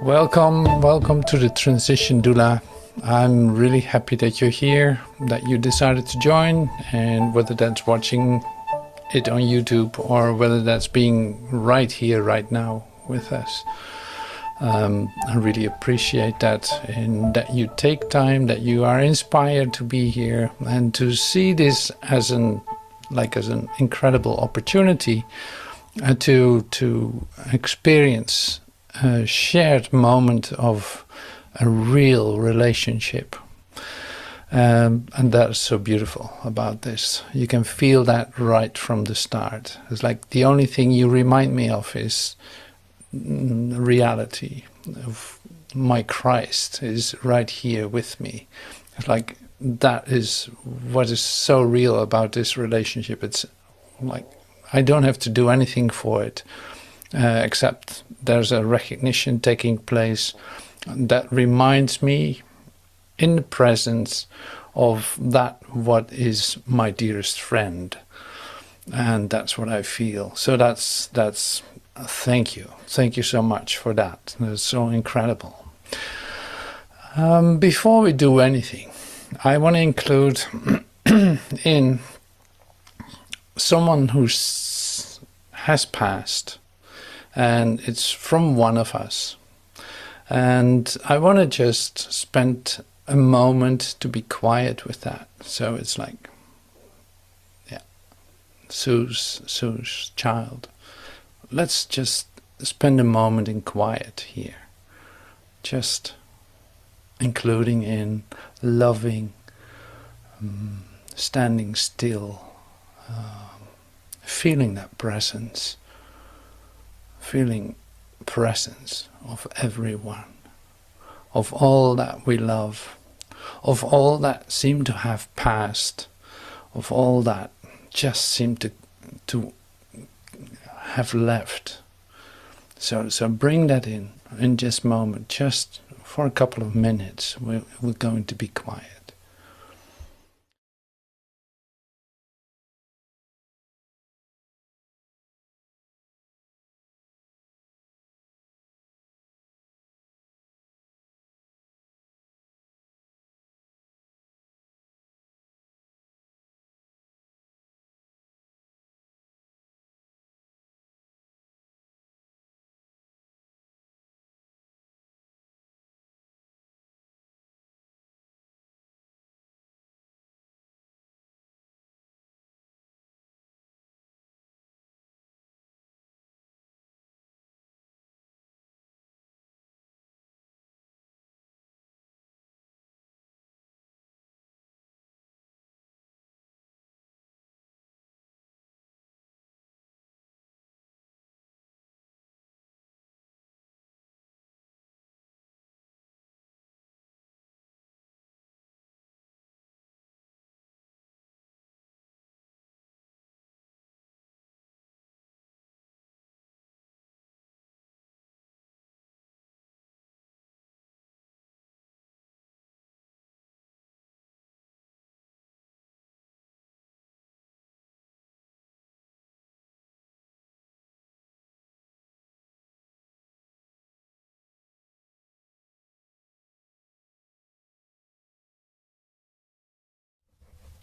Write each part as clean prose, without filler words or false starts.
Welcome to the Transition Doula. I'm really happy that you're here, that you decided to join, and whether that's watching it on YouTube or whether that's being right here, right now with us. I really appreciate that, and that you take time, that you are inspired to be here and to see this as an incredible opportunity to experience a shared moment of a real relationship. And that's so beautiful about this. You can feel that right from the start. It's like the only thing you remind me of is reality of my Christ is right here with me. It's like that is what is so real about this relationship. It's like I don't have to do anything for it. Except there's a recognition taking place that reminds me in the presence of that what is my dearest friend, and that's what I feel. So that's thank you so much for that. It's so incredible. Before we do anything, I want to include in someone who has passed. And it's from one of us. And I want to just spend a moment to be quiet with that. So it's like, yeah, Sue's child. Let's just spend a moment in quiet here. Just including in loving, standing still, feeling that presence. Feeling presence of everyone, of all that we love, of all that seem to have passed, of all that just seem to have left. So bring that in this moment, just for a couple of minutes. We're going to be quiet.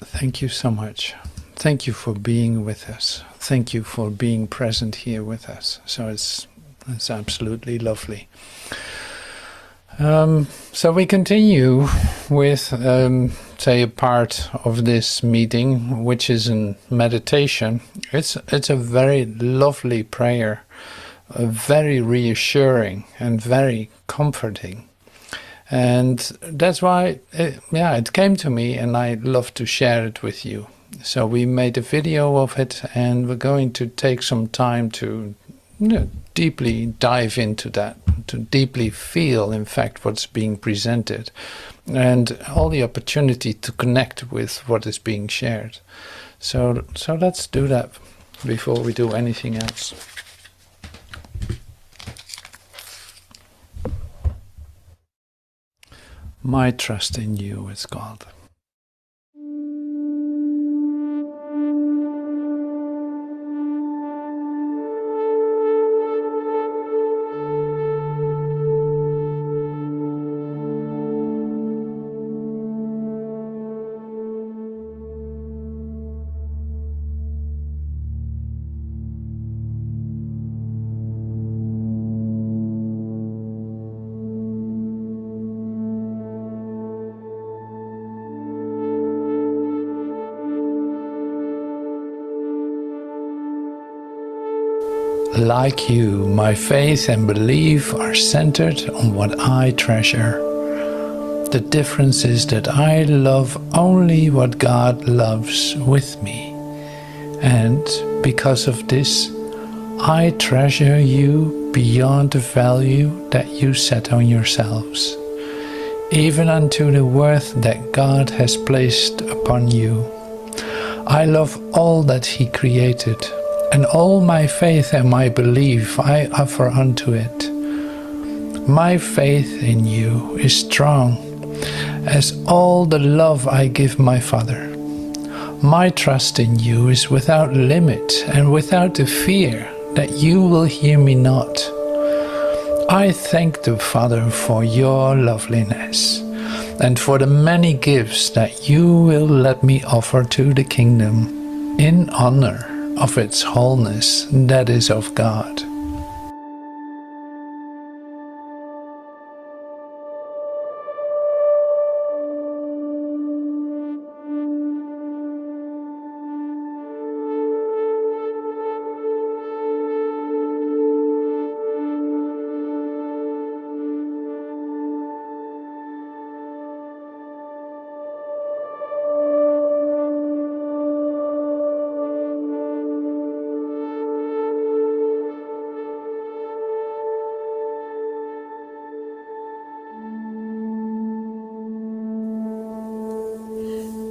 Thank you so much. Thank you for being with us. Thank you for being present here with us. So it's absolutely lovely. So we continue with, say, a part of this meeting, which is a meditation. It's a very lovely prayer, very reassuring and very comforting. And that's why, it came to me, and I love to share it with you. So we made a video of it, and we're going to take some time to deeply dive into that, to deeply feel, in fact, what's being presented, and all the opportunity to connect with what is being shared. So let's do that before we do anything else. My trust in you is God. Like you, my faith and belief are centered on what I treasure. The difference is that I love only what God loves with me. And because of this, I treasure you beyond the value that you set on yourselves, even unto the worth that God has placed upon you. I love all that He created, and all my faith and my belief I offer unto it. My faith in you is strong as all the love I give my Father. My trust in you is without limit and without the fear that you will hear me not. I thank the Father for your loveliness and for the many gifts that you will let me offer to the kingdom in honor of its wholeness that is of God.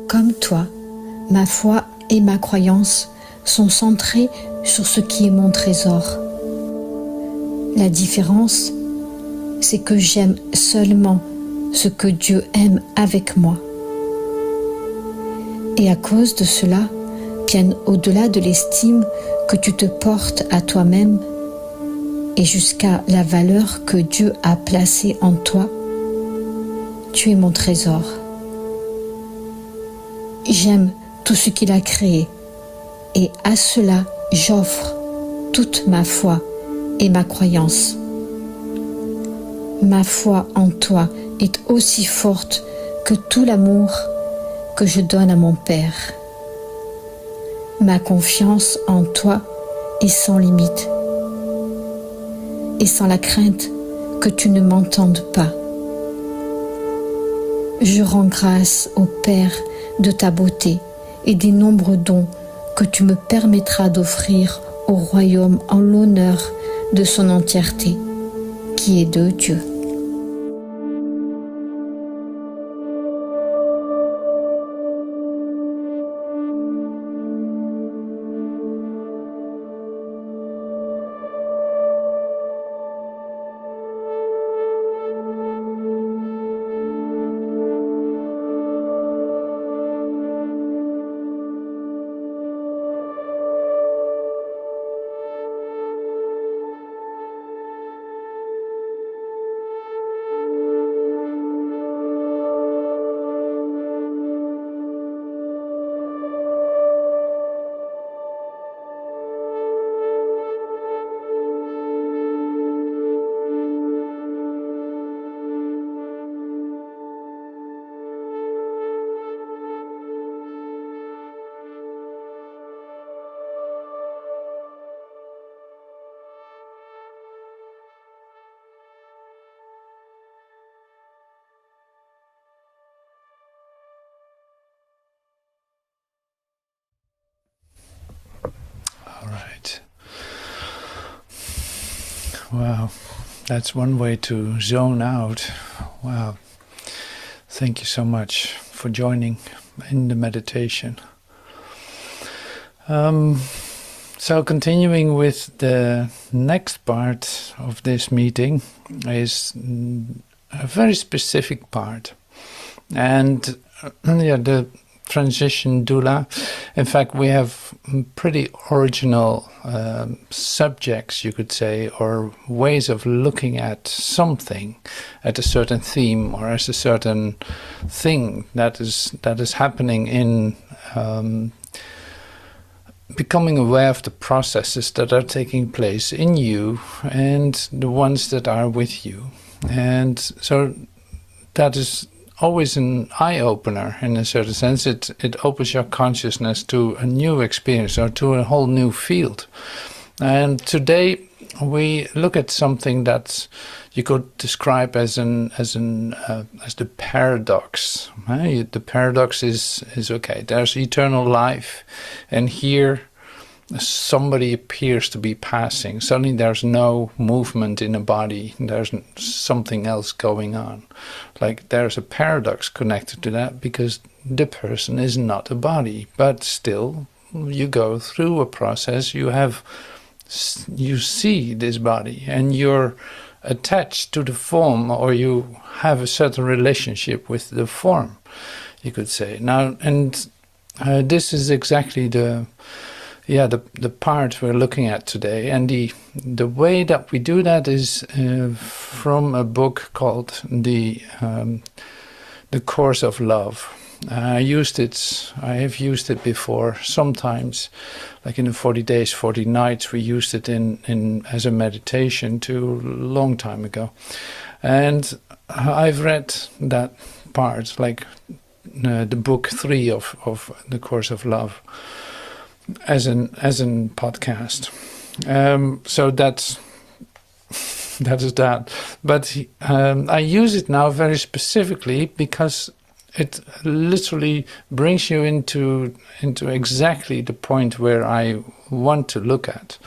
Comme toi, ma foi et ma croyance sont centrées sur ce qui est mon trésor. La différence, c'est que j'aime seulement ce que Dieu aime avec moi. Et à cause de cela, bien au-delà de l'estime que tu te portes à toi-même et jusqu'à la valeur que Dieu a placée en toi, tu es mon trésor. J'aime tout ce qu'il a créé et à cela j'offre toute ma foi et ma croyance. Ma foi en toi est aussi forte que tout l'amour que je donne à mon Père. Ma confiance en toi est sans limite et sans la crainte que tu ne m'entendes pas. Je rends grâce au Père de ta beauté et des nombreux dons que tu me permettras d'offrir au royaume en l'honneur de son entièreté, qui est de Dieu. All right. Wow, that's one way to zone out. Wow. Thank you so much for joining in the meditation. So continuing with the next part of this meeting is a very specific part. And the transition doula. In fact, we have pretty original subjects, you could say, or ways of looking at something, at a certain theme or as a certain thing that is happening in becoming aware of the processes that are taking place in you and the ones that are with you. And so that is always an eye-opener in a certain sense. It opens your consciousness to a new experience or to a whole new field. And today we look at something that you could describe as the paradox. The paradox is okay. There's eternal life, and here somebody appears to be passing. Suddenly there's no movement in a body. There's something else going on. Like there's a paradox connected to that, because the person is not a body, but still you go through a process. You see this body, and you're attached to the form, or you have a certain relationship with the form, you could say. Now, and this is exactly the part we're looking at today, and the way that we do that is from a book called the Course of Love. I have used it before sometimes, like in the 40 days, 40 nights. We used it in as a meditation a long time ago, and I've read that part, like the book 3 of the Course of Love, as an podcast. So that is that. But I use it now very specifically because it literally brings you into exactly the point where I want to look at.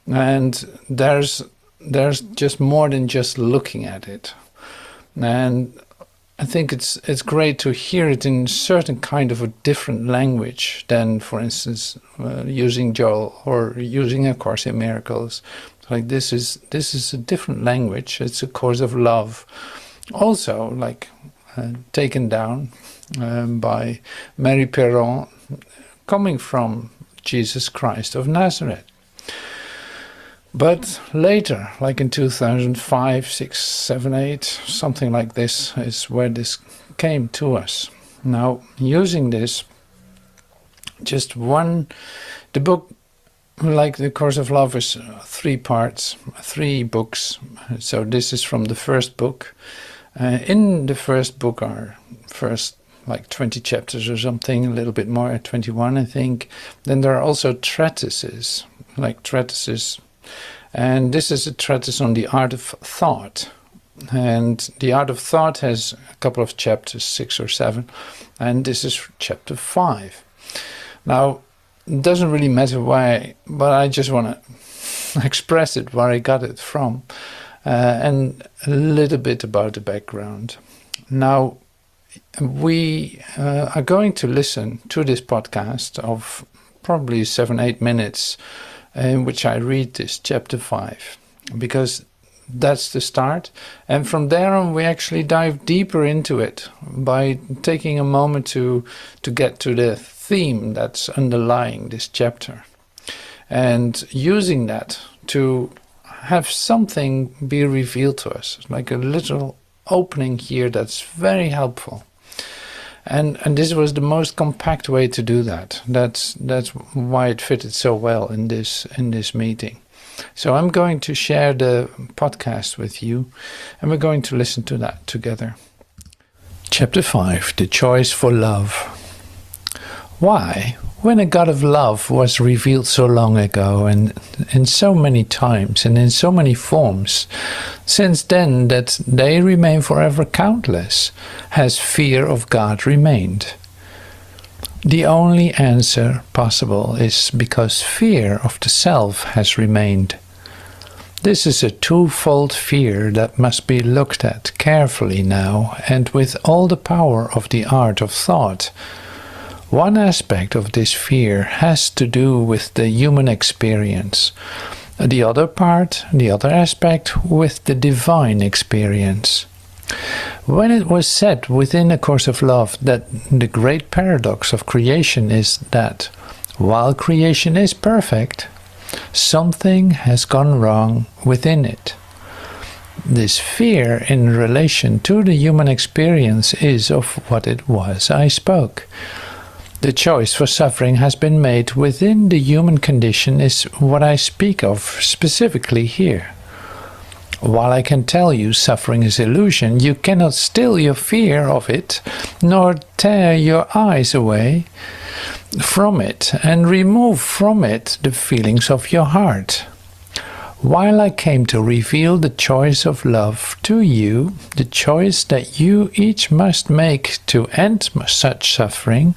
And there's just more than just looking at it. And I think it's great to hear it in certain kind of a different language than, for instance, using Joel or using A Course in Miracles. Like this is a different language. It's a course of love. Also, like taken down by Mary Perron, coming from Jesus Christ of Nazareth. But later, like in 2005, 6, 7, 8, something like this, is where this came to us. Now, using this, the book, like the Course of Love, is 3 parts, 3 books. So this is from the first book. In the first book are first like 20 chapters or something, a little bit more, 21 I think. Then there are also treatises, and this is a treatise on the art of thought. And the art of thought has a couple of chapters, 6 or 7, and this is chapter 5. Now, it doesn't really matter why, but I just want to express it, where I got it from, and a little bit about the background. Now, we are going to listen to this podcast of probably 7-8 minutes in which I read this chapter 5, because that's the start, and from there on we actually dive deeper into it by taking a moment to get to the theme that's underlying this chapter, and using that to have something be revealed to us, like a little opening here that's very helpful. And this was the most compact way to do that. That's why it fitted so well in this meeting. So I'm going to share the podcast with you, and we're going to listen to that together. Chapter 5, The Choice for Love. Why, when a God of love was revealed so long ago, and in so many times and in so many forms, since then that they remain forever countless, has fear of God remained? The only answer possible is because fear of the self has remained. This is a twofold fear that must be looked at carefully now, and with all the power of the art of thought. One aspect of this fear has to do with the human experience. The other aspect, with the divine experience. When it was said within A Course of Love that the great paradox of creation is that, while creation is perfect, something has gone wrong within it. This fear in relation to the human experience is of what it was I spoke. The choice for suffering has been made within the human condition is what I speak of specifically here. While I can tell you suffering is illusion, you cannot still your fear of it, nor tear your eyes away. from it and remove from it the feelings of your heart. While I came to reveal the choice of love to you, the choice that you each must make to end such suffering,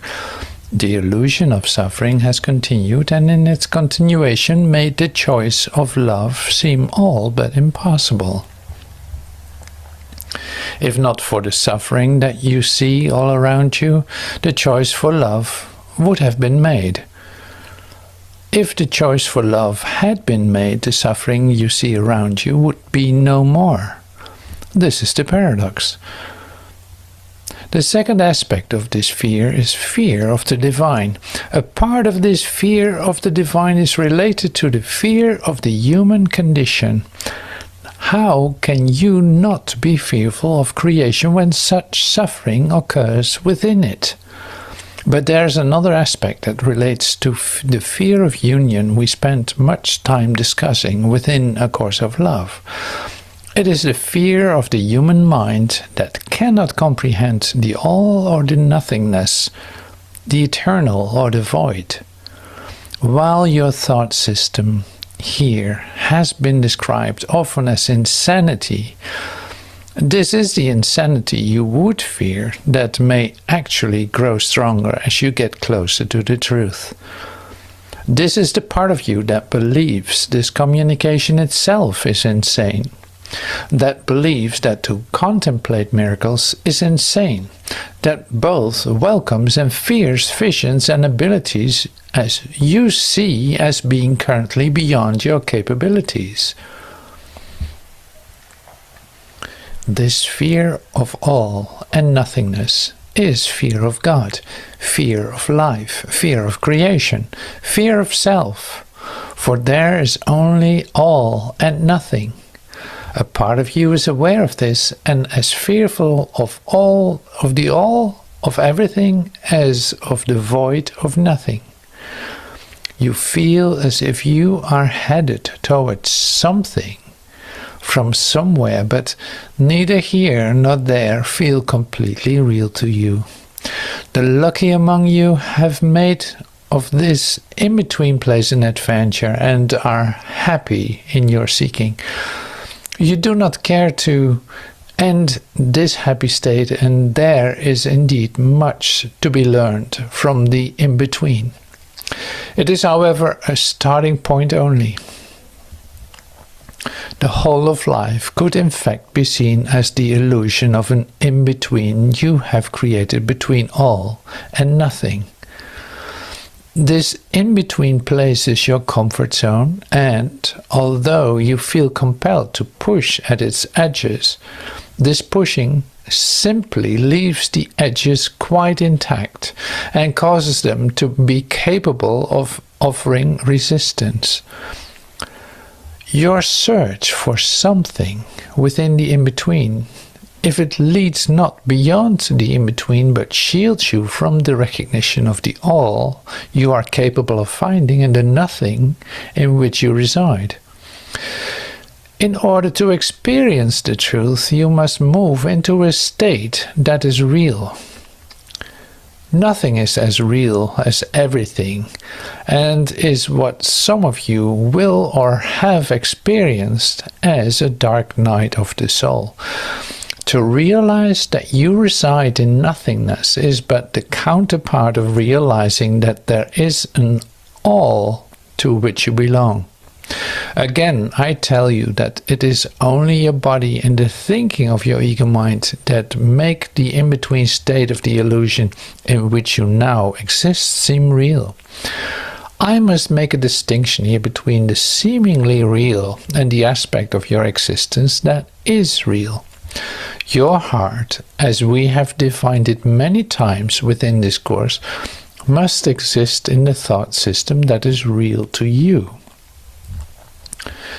the illusion of suffering has continued, and in its continuation made the choice of love seem all but impossible. If not for the suffering that you see all around you, the choice for love would have been made. If the choice for love had been made, the suffering you see around you would be no more. This is the paradox. The second aspect of this fear is fear of the divine. A part of this fear of the divine is related to the fear of the human condition. How can you not be fearful of creation when such suffering occurs within it? But there's another aspect that relates to the fear of union we spent much time discussing within A Course of Love. It is the fear of the human mind that cannot comprehend the all or the nothingness, the eternal or the void. While your thought system here has been described often as insanity, this is the insanity you would fear that may actually grow stronger as you get closer to the truth. This is the part of you that believes this communication itself is insane, that believes that to contemplate miracles is insane, that both welcomes and fears visions and abilities as you see as being currently beyond your capabilities. This fear of all and nothingness is fear of God, fear of life, fear of creation, fear of self, for there is only all and nothing. A part of you is aware of this and as fearful of all of everything as of the void of nothing. You feel as if you are headed towards something from somewhere, but neither here nor there feel completely real to you. The lucky among you have made of this in-between place an adventure and are happy in your seeking. You do not care to end this happy state, and there is indeed much to be learned from the in-between. It is, however, a starting point only. The whole of life could in fact be seen as the illusion of an in-between you have created between all and nothing. This in-between place is your comfort zone, and although you feel compelled to push at its edges, this pushing simply leaves the edges quite intact and causes them to be capable of offering resistance. Your search for something within the in-between, if it leads not beyond the in-between but shields you from the recognition of the all you are capable of finding and the nothing in which you reside. In order to experience the truth, you must move into a state that is real. Nothing is as real as everything, and is what some of you will or have experienced as a dark night of the soul. To realize that you reside in nothingness is but the counterpart of realizing that there is an all to which you belong. Again, I tell you that it is only your body and the thinking of your ego mind that make the in-between state of the illusion in which you now exist seem real. I must make a distinction here between the seemingly real and the aspect of your existence that is real. Your heart, as we have defined it many times within this course, must exist in the thought system that is real to you.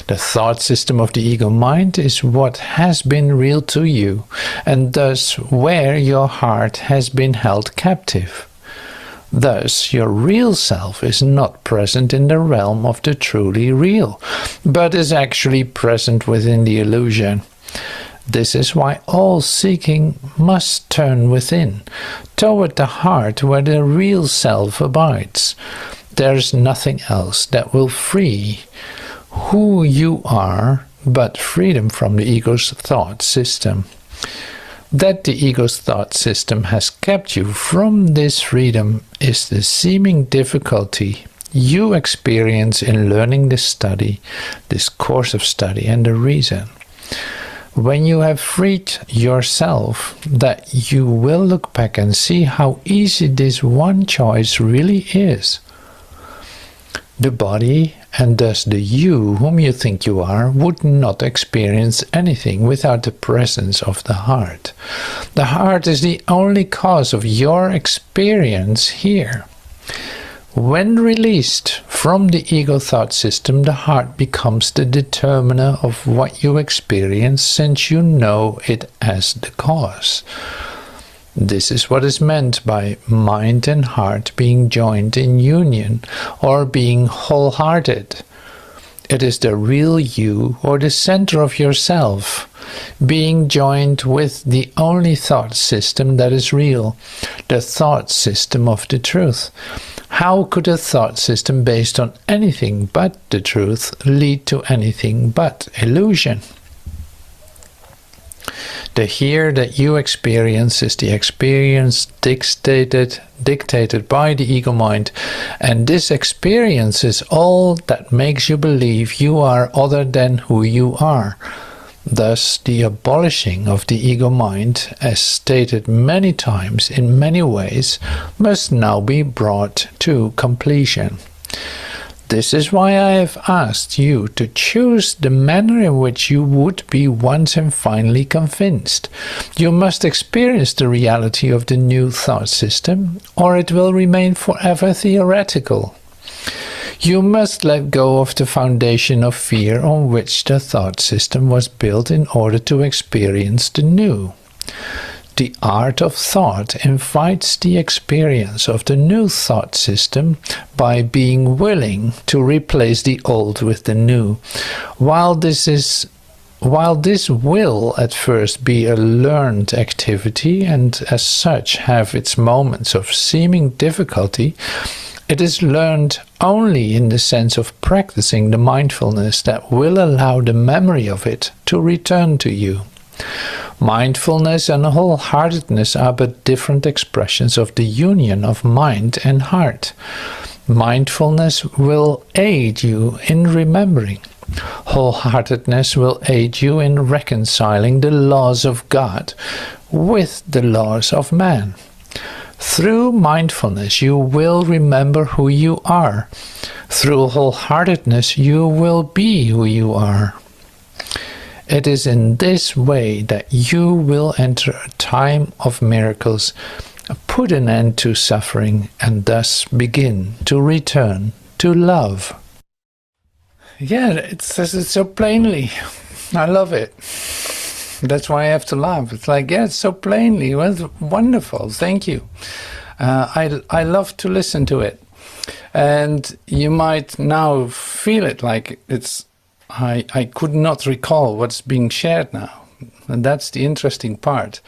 The thought system of the ego mind is what has been real to you, and thus where your heart has been held captive. Thus, your real self is not present in the realm of the truly real, but is actually present within the illusion. This is why all seeking must turn within, toward the heart where the real self abides. There is nothing else that will free who you are but freedom from the ego's thought system. That the ego's thought system has kept you from this freedom is the seeming difficulty you experience in learning this study, this course of study, and the reason. When you have freed yourself, that you will look back and see how easy this one choice really is. The body, and thus the you whom you think you are, would not experience anything without the presence of the heart. The heart is the only cause of your experience here. When released from the ego thought system, the heart becomes the determiner of what you experience, since you know it as the cause. This is what is meant by mind and heart being joined in union, or being wholehearted. It is the real you, or the center of yourself, being joined with the only thought system that is real, the thought system of the truth. How could a thought system based on anything but the truth lead to anything but illusion? The here that you experience is the experience dictated by the ego mind, and this experience is all that makes you believe you are other than who you are. Thus, the abolishing of the ego mind, as stated many times in many ways, must now be brought to completion. This is why I have asked you to choose the manner in which you would be once and finally convinced. You must experience the reality of the new thought system, or it will remain forever theoretical. You must let go of the foundation of fear on which the thought system was built in order to experience the new. The art of thought invites the experience of the new thought system by being willing to replace the old with the new. While this will at first be a learned activity and as such have its moments of seeming difficulty, it is learned only in the sense of practicing the mindfulness that will allow the memory of it to return to you. Mindfulness and wholeheartedness are but different expressions of the union of mind and heart. Mindfulness will aid you in remembering. Wholeheartedness will aid you in reconciling the laws of God with the laws of man. Through mindfulness, you will remember who you are. Through wholeheartedness, you will be who you are. It is in this way that you will enter a time of miracles, put an end to suffering, and thus begin to return to love. Yeah, it says it so plainly. I love it. That's why I have to laugh. It's like, yeah, it's so plainly. Well, wonderful. Thank you. I love to listen to it. And you might now feel it like it's I could not recall what's being shared now. And that's the interesting part.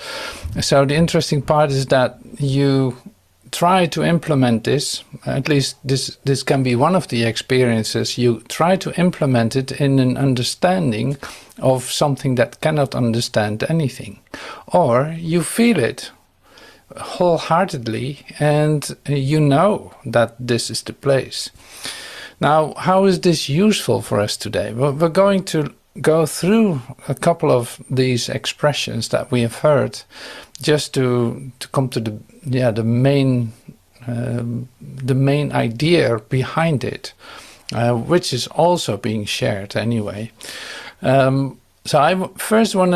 So the interesting part is that you try to implement this, at least this can be one of the experiences, you try to implement it in an understanding of something that cannot understand anything. Or you feel it wholeheartedly and you know that this is the place. Now, how is this useful for us today? Well, we're going to go through a couple of these expressions that we have heard, just to come to the main idea behind it, which is also being shared anyway. So I first want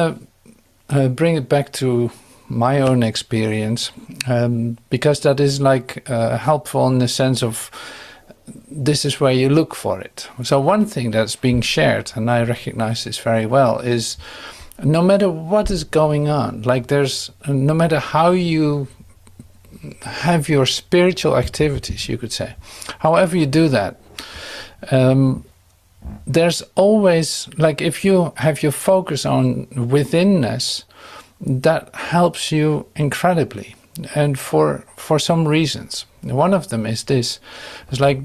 to bring it back to my own experience, because that is like helpful in the sense of this is where you look for it. So one thing that's being shared, and I recognize this very well, is no matter what is going on, like no matter how you have your spiritual activities, you could say, however you do that, there's always, like, if you have your focus on withinness, that helps you incredibly, and for some reasons. One of them is this: it's like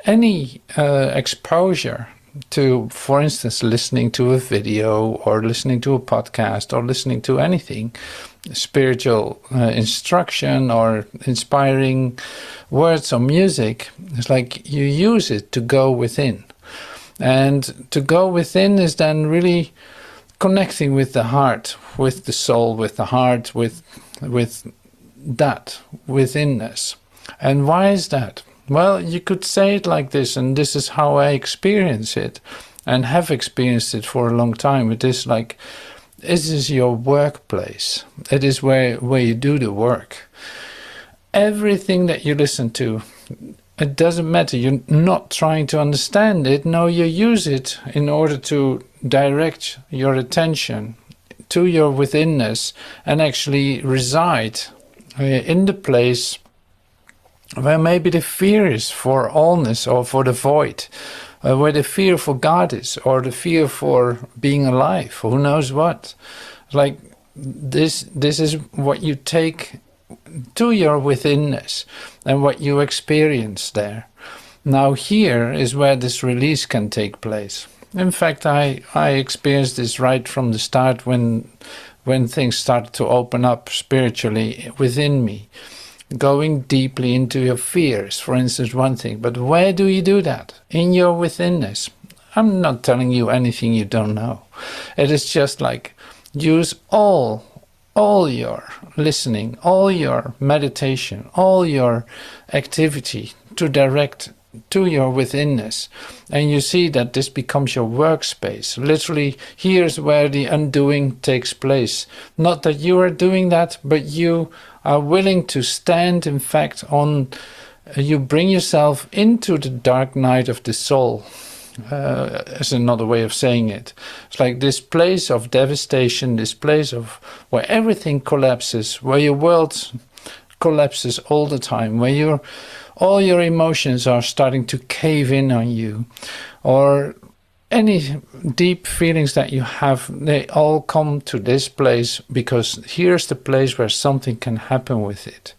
any exposure to, for instance, listening to a video or listening to a podcast or listening to anything, spiritual instruction or inspiring words or music, it's like you use it to go within. And to go within is then really connecting with the heart, with the soul, with the heart, with that withinness. And why is that? Well, you could say it like this, and this is how I experience it and have experienced it for a long time. It is like, this is your workplace. It is where you do the work. Everything that you listen to, it doesn't matter. You're not trying to understand it. No, you use it in order to direct your attention to your withinness and actually reside in the place where maybe the fear is for allness or for the void, where the fear for God is, or the fear for being alive, who knows what. Like this is what you take to your withinness and what you experience there. Now here is where this release can take place. In fact, I experienced this right from the start when things started to open up spiritually within me. Going deeply into your fears, for instance, one thing. But where do you do that? In your withinness. I'm not telling you anything you don't know. It is just like, use all your listening, all your meditation, all your activity to direct to your withinness. And you see that this becomes your workspace. Literally, here's where the undoing takes place. Not that you are doing that, but you are willing to stand, in fact, on, you bring yourself into the dark night of the soul, as another way of saying it. It's like this place of devastation, this place of where everything collapses, where your world collapses all the time, where all your emotions are starting to cave in on you, or any deep feelings that you have, they all come to this place because here's the place where something can happen with it.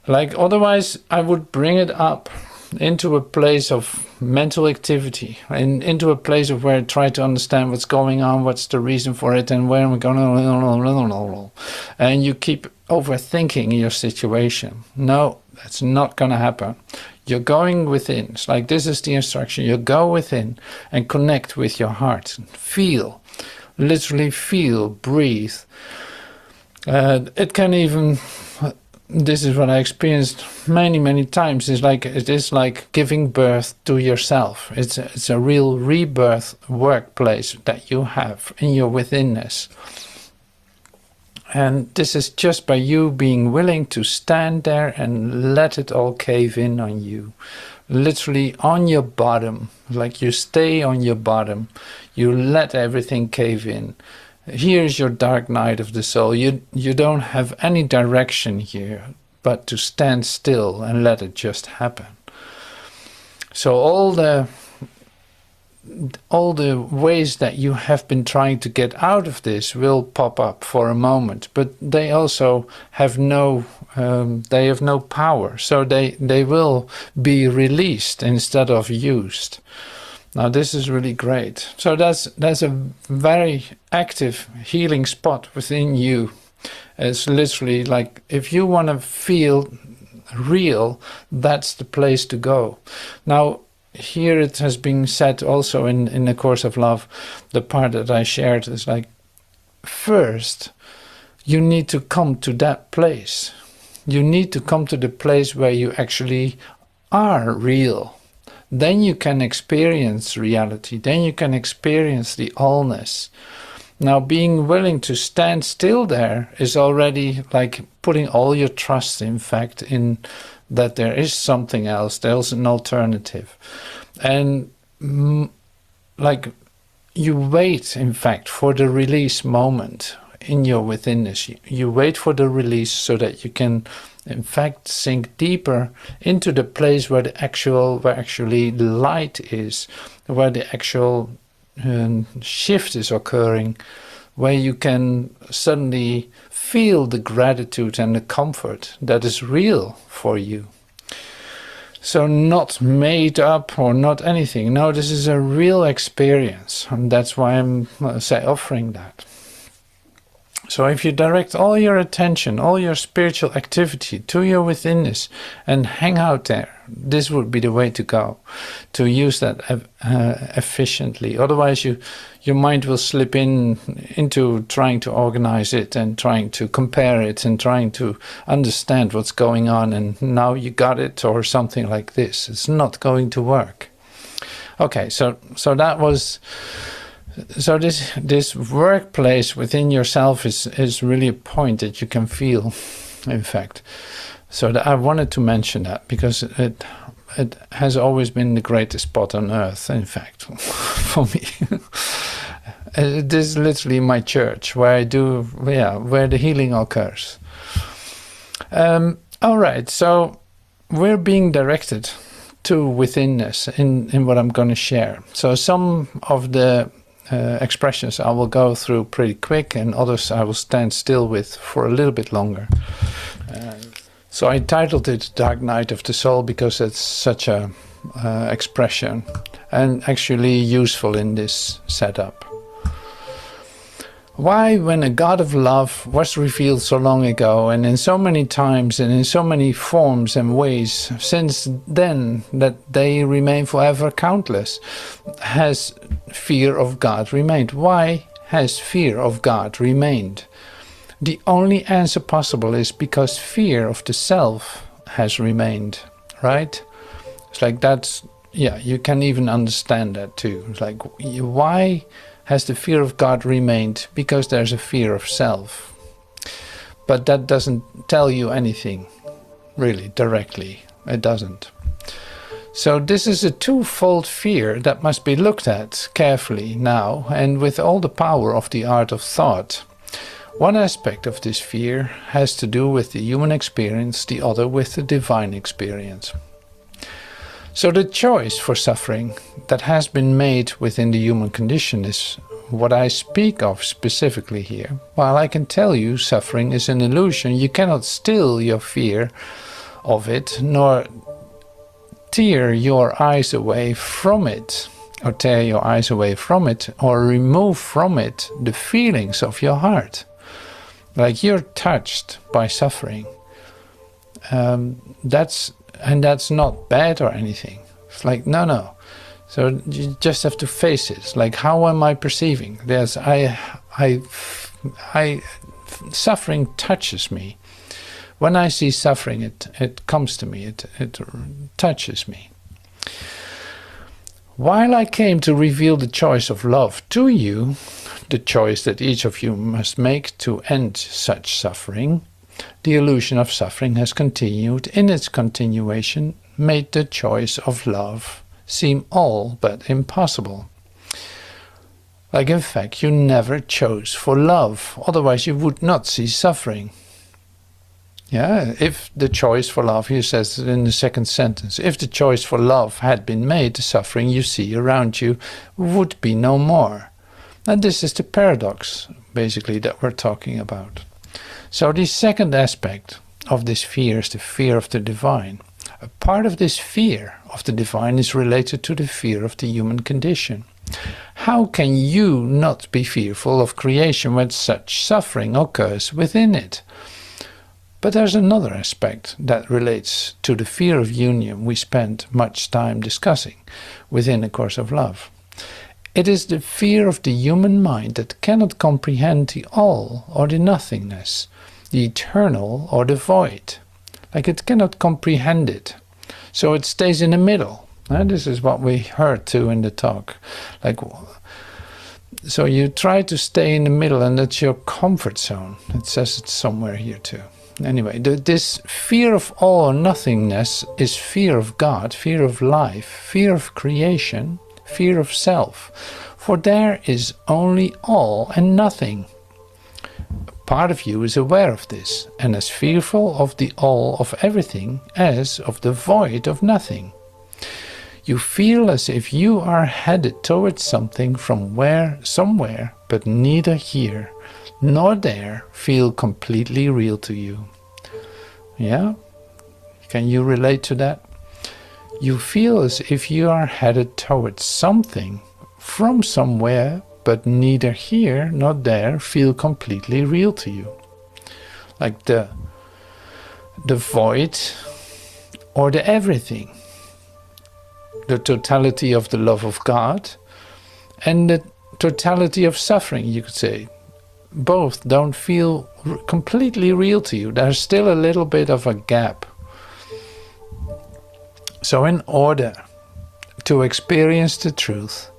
Like otherwise I would bring it up into a place of mental activity and into a place of where I try to understand what's going on, what's the reason for it, and where am I going, and you keep overthinking your situation. No, that's not going to happen. You're going within. It's like, this is the instruction. You go within and connect with your heart. Feel, literally feel, breathe. It can even, this is what I experienced many times. It is like giving birth to yourself. It's a real rebirth workplace that you have in your withinness. And this is just by you being willing to stand there and let it all cave in on you. Literally on your bottom, like you stay on your bottom. You let everything cave in. Here's your dark night of the soul. You don't have any direction here but to stand still and let it just happen. So all the ways that you have been trying to get out of this will pop up for a moment, but they also have no power, so they will be released instead of used. Now this is really great. So that's a very active healing spot within you. It's literally like, if you want to feel real, that's the place to go. Now here it has been said also in the Course of Love, the part that I shared is like, first you need to come to that place. You need to come to the place where you actually are real. Then you can experience reality. Then you can experience the allness. Now being willing to stand still there is already like putting all your trust, in fact, in that there is something else, there's an alternative. And like you wait, in fact, for the release moment. in your withinness. You wait for the release so that you can, in fact, sink deeper into the place where actually the light is, where the actual shift is occurring, where you can suddenly feel the gratitude and the comfort that is real for you. So not made up or not anything. No, this is a real experience, and that's why I'm offering that. So if you direct all your attention, all your spiritual activity to your withinness and hang out there, this would be the way to go, to use that efficiently. Otherwise, your mind will slip into trying to organize it and trying to compare it and trying to understand what's going on, and now you got it or something like this. It's not going to work. Okay, so that was... So this workplace within yourself is really a point that you can feel, in fact. So I wanted to mention that because it has always been the greatest spot on earth, in fact, for me. It is literally my church where where the healing occurs. All right, so we're being directed to withinness in what I'm going to share. So some of the expressions I will go through pretty quick, and others I will stand still with for a little bit longer. So I titled it Dark Night of the Soul because it's such a expression and actually useful in this setup. Why, when a God of love was revealed so long ago and in so many times and in so many forms and ways since then that they remain forever countless, has fear of God remained? Why has fear of God remained? The only answer possible is because fear of the self has remained, right? It's like that's, you can even understand that too. It's like, why has the fear of God remained? Because there's a fear of self. But that doesn't tell you anything, really, directly. It doesn't. So this is a twofold fear that must be looked at carefully now, and with all the power of the art of thought. One aspect of this fear has to do with the human experience, the other with the divine experience. So the choice for suffering that has been made within the human condition is what I speak of specifically here. While I can tell you suffering is an illusion, you cannot still your fear of it, nor tear your eyes away from it, or tear your eyes away from it, or remove from it the feelings of your heart. Like you're touched by suffering. That's not bad or anything. It's like, no. So you just have to face it. It's like, how am I perceiving? Suffering touches me. When I see suffering, it comes to me. It touches me. While I came to reveal the choice of love to you, the choice that each of you must make to end such suffering, the illusion of suffering has continued. In its continuation, made the choice of love seem all but impossible. Like, in fact, you never chose for love, otherwise you would not see suffering. Yeah, if the choice for love, he says in the second sentence, if the choice for love had been made, the suffering you see around you would be no more. And this is the paradox, basically, that we're talking about. So the second aspect of this fear is the fear of the divine. A part of this fear of the divine is related to the fear of the human condition. How can you not be fearful of creation when such suffering occurs within it? But there's another aspect that relates to the fear of union we spent much time discussing within A Course of Love. It is the fear of the human mind that cannot comprehend the all or the nothingness, the eternal or the void. Like, it cannot comprehend it. So it stays in the middle. And this is what we heard too in the talk. Like, so you try to stay in the middle, and that's your comfort zone. It says it somewhere here too. Anyway, this fear of all or nothingness is fear of God, fear of life, fear of creation, fear of self. For there is only all and nothing. part of you is aware of this and as fearful of the all of everything as of the void of nothing. You feel as if you are headed towards something from somewhere, but neither here nor there feel completely real to you. Yeah? Can you relate to that? You feel as if you are headed towards something from somewhere, but neither here nor there feel completely real to you. Like the void or the everything. The totality of the love of God and the totality of suffering, you could say. Both don't feel completely real to you. There's still a little bit of a gap. So in order to experience the truth,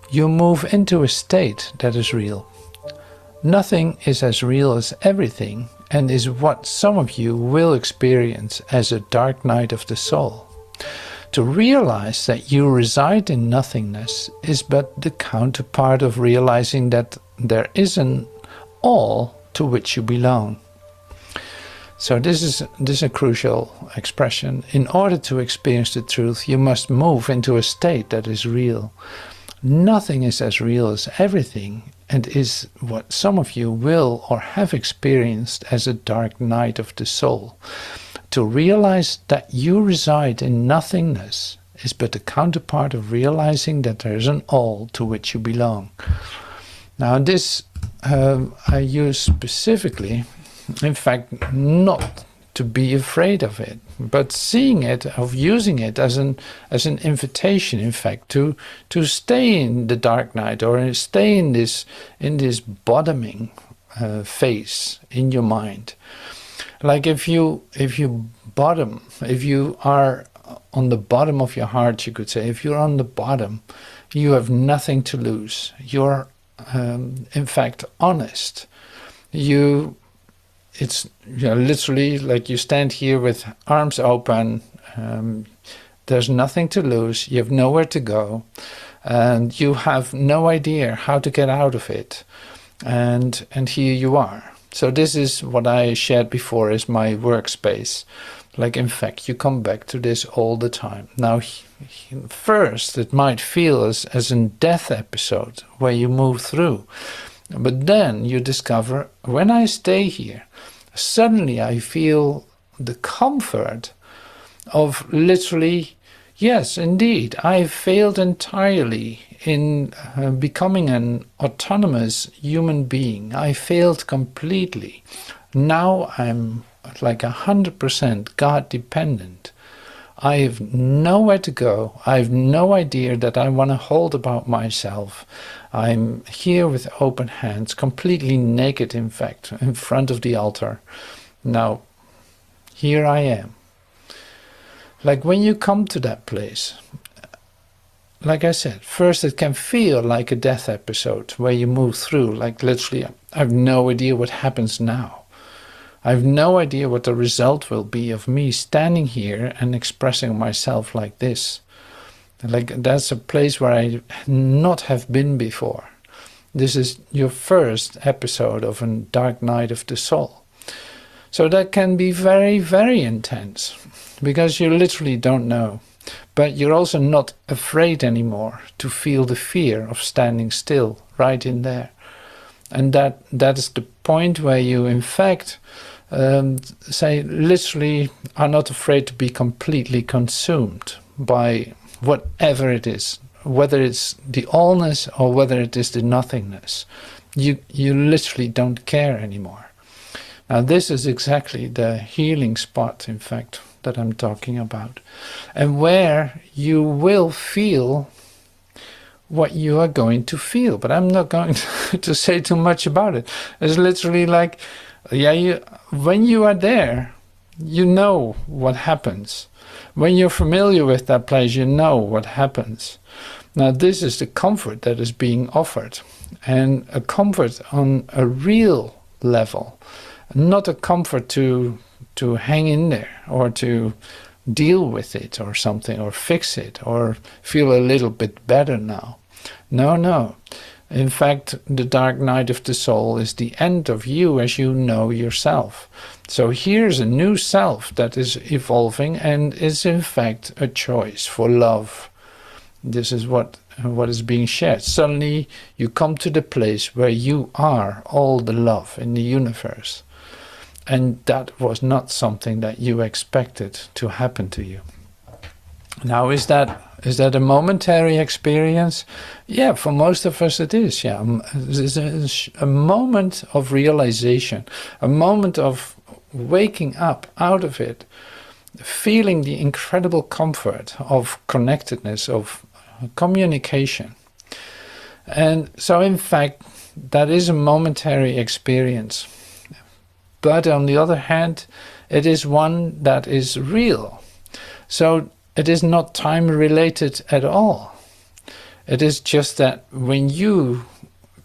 you move into a state that is real. Nothing is as real as everything and is what some of you will experience as a dark night of the soul. To realize that you reside in nothingness is but the counterpart of realizing that there is an all to which you belong. So this is a crucial expression. In order to experience the truth, you must move into a state that is real. Nothing is as real as everything and is what some of you will or have experienced as a dark night of the soul. To realize that you reside in nothingness is but the counterpart of realizing that there is an all to which you belong. Now this I use specifically, in fact, not to be afraid of it, but seeing it, of using it as an invitation, in fact, to stay in the dark night or stay in this bottoming phase in your mind. Like if you are on the bottom of your heart, you could say, if you're on the bottom, you have nothing to lose. You're in fact honest. It's literally like you stand here with arms open. There's nothing to lose. You have nowhere to go, and you have no idea how to get out of it. And here you are. So this is what I shared before as my workspace. Like, in fact, you come back to this all the time. Now, first, it might feel as a death episode where you move through. But then you discover, when I stay here, suddenly I feel the comfort of literally, yes, indeed, I failed entirely in becoming an autonomous human being. I failed completely. Now I'm like 100% God dependent. I have nowhere to go. I have no idea that I want to hold about myself. I'm here with open hands, completely naked, in fact, in front of the altar. Now, here I am. Like when you come to that place, like I said, first it can feel like a death episode where you move through, like literally, I have no idea what happens now. I have no idea what the result will be of me standing here and expressing myself like this. Like that's a place where I not have been before. This is your first episode of a dark night of the soul. So that can be very, very intense because you literally don't know. But you're also not afraid anymore to feel the fear of standing still right in there. And that is the point where you, in fact, say literally are not afraid to be completely consumed by whatever it is, whether it's the allness or whether it is the nothingness. You literally don't care anymore. Now this is exactly the healing spot, in fact, that I'm talking about, and where you will feel what you are going to feel. But I'm not going to say too much about it. It's literally like, when you are there, you know what happens. When you're familiar with that place, you know what happens. Now this is the comfort that is being offered, and a comfort on a real level, not a comfort to hang in there or to deal with it or something or fix it or feel a little bit better now. No. In fact, the dark night of the soul is the end of you as you know yourself. So here's a new self that is evolving and is in fact a choice for love. This is what is being shared. Suddenly you come to the place where you are all the love in the universe. And that was not something that you expected to happen to you. Now, is that a momentary experience? Yeah, for most of us it is. Yeah, it's a moment of realization, a moment of waking up out of it, feeling the incredible comfort of connectedness, of communication. And so, in fact, that is a momentary experience. But on the other hand, it is one that is real. So it is not time related at all. It is just that when you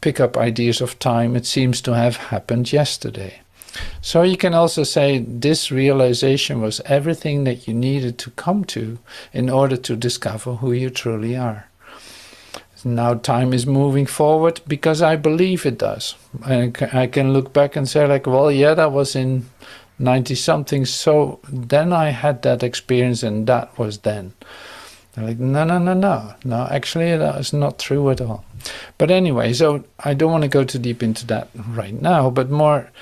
pick up ideas of time, it seems to have happened yesterday. So you can also say this realization was everything that you needed to come to in order to discover who you truly are. Now time is moving forward because I believe it does. I can look back and say like, well, yeah, that was in 90-something, so then I had that experience and that was then. They're like, no, actually that is not true at all. But anyway, so I don't want to go too deep into that right now, but more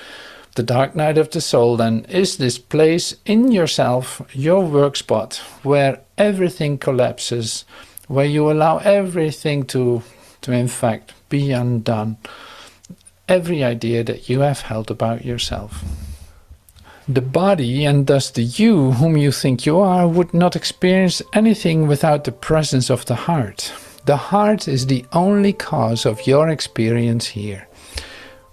the dark night of the soul then is this place in yourself, your work spot, where everything collapses, where you allow everything to in fact be undone, every idea that you have held about yourself. The body, and thus the you whom you think you are, would not experience anything without the presence of the heart. The heart is the only cause of your experience here.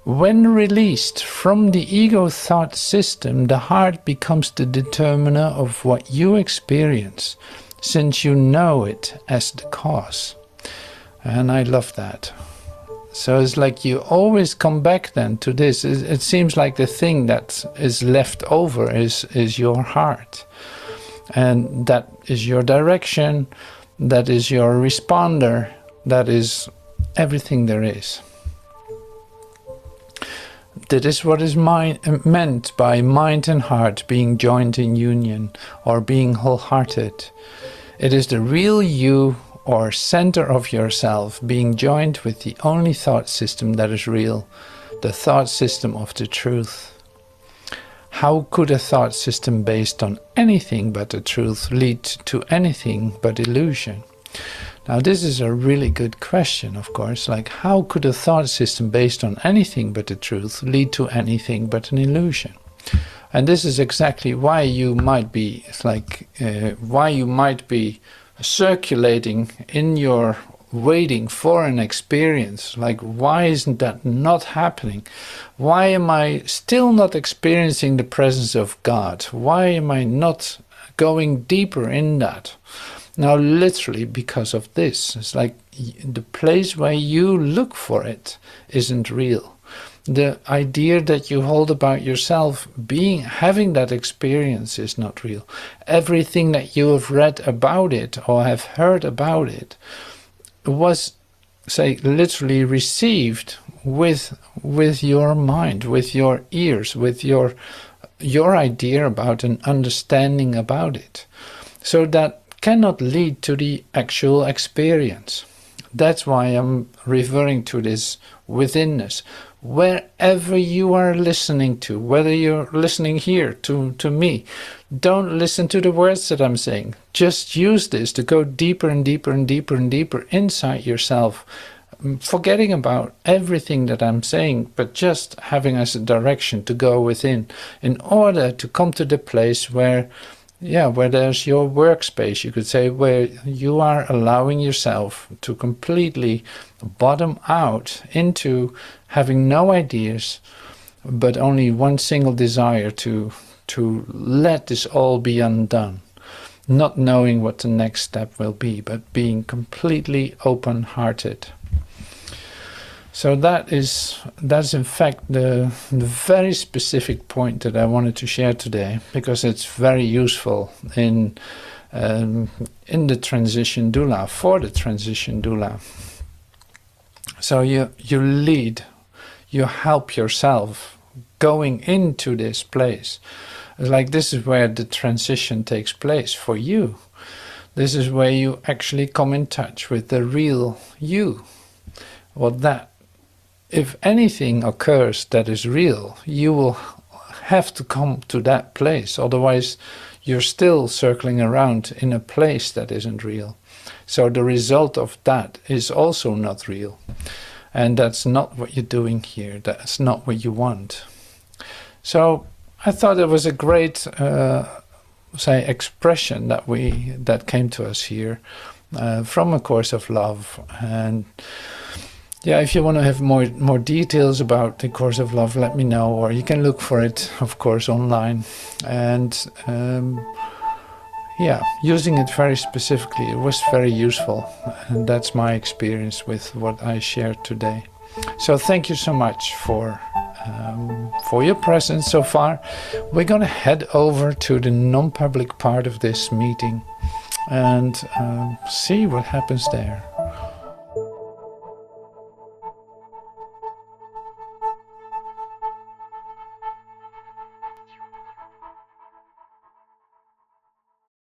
When released from the ego thought system, the heart becomes the determiner of what you experience, since you know it as the cause. And I love that. So it's like you always come back then to this. It seems like the thing that is left over is your heart. And that is your direction, that is your responder, that is everything there is. That is what is meant by mind and heart being joined in union or being wholehearted. It is the real you or center of yourself being joined with the only thought system that is real, the thought system of the truth. How could a thought system based on anything but the truth lead to anything but illusion? Now this is a really good question, of course, like how could a thought system based on anything but the truth lead to anything but an illusion? And this is exactly why you might be, circulating in your waiting for an experience. Like, why isn't that not happening? Why am I still not experiencing the presence of God? Why am I not going deeper in that? Now, literally because of this. It's like the place where you look for it isn't real. The idea that you hold about yourself having that experience is not real. Everything that you have read about it or have heard about it was, say, literally received with your mind, with your ears, with your idea about an understanding about it. So that cannot lead to the actual experience. That's why I'm referring to this withinness. Wherever you are listening to, whether you're listening here to me, don't listen to the words that I'm saying. Just use this to go deeper and deeper and deeper and deeper inside yourself, forgetting about everything that I'm saying, but just having as a direction to go within in order to come to the place where there's your workspace, you could say, where you are allowing yourself to completely bottom out into having no ideas, but only one single desire to let this all be undone. Not knowing what the next step will be, but being completely open-hearted. So that's in fact the very specific point that I wanted to share today, because it's very useful in the transition doula, for the transition doula. So you lead, you help yourself going into this place. It's like this is where the transition takes place for you. This is where you actually come in touch with the real you. What that, if anything occurs that is real, you will have to come to that place. Otherwise, you're still circling around in a place that isn't real. So the result of that is also not real. And that's not what you're doing here. That's not what you want. So I thought it was a great expression that came to us here from A Course of Love. And yeah, if you want to have more details about the Course of Love, let me know, or you can look for it, of course, online. And yeah, using it very specifically, it was very useful, and that's my experience with what I shared today. So thank you so much for your presence so far. We're going to head over to the non-public part of this meeting and see what happens there.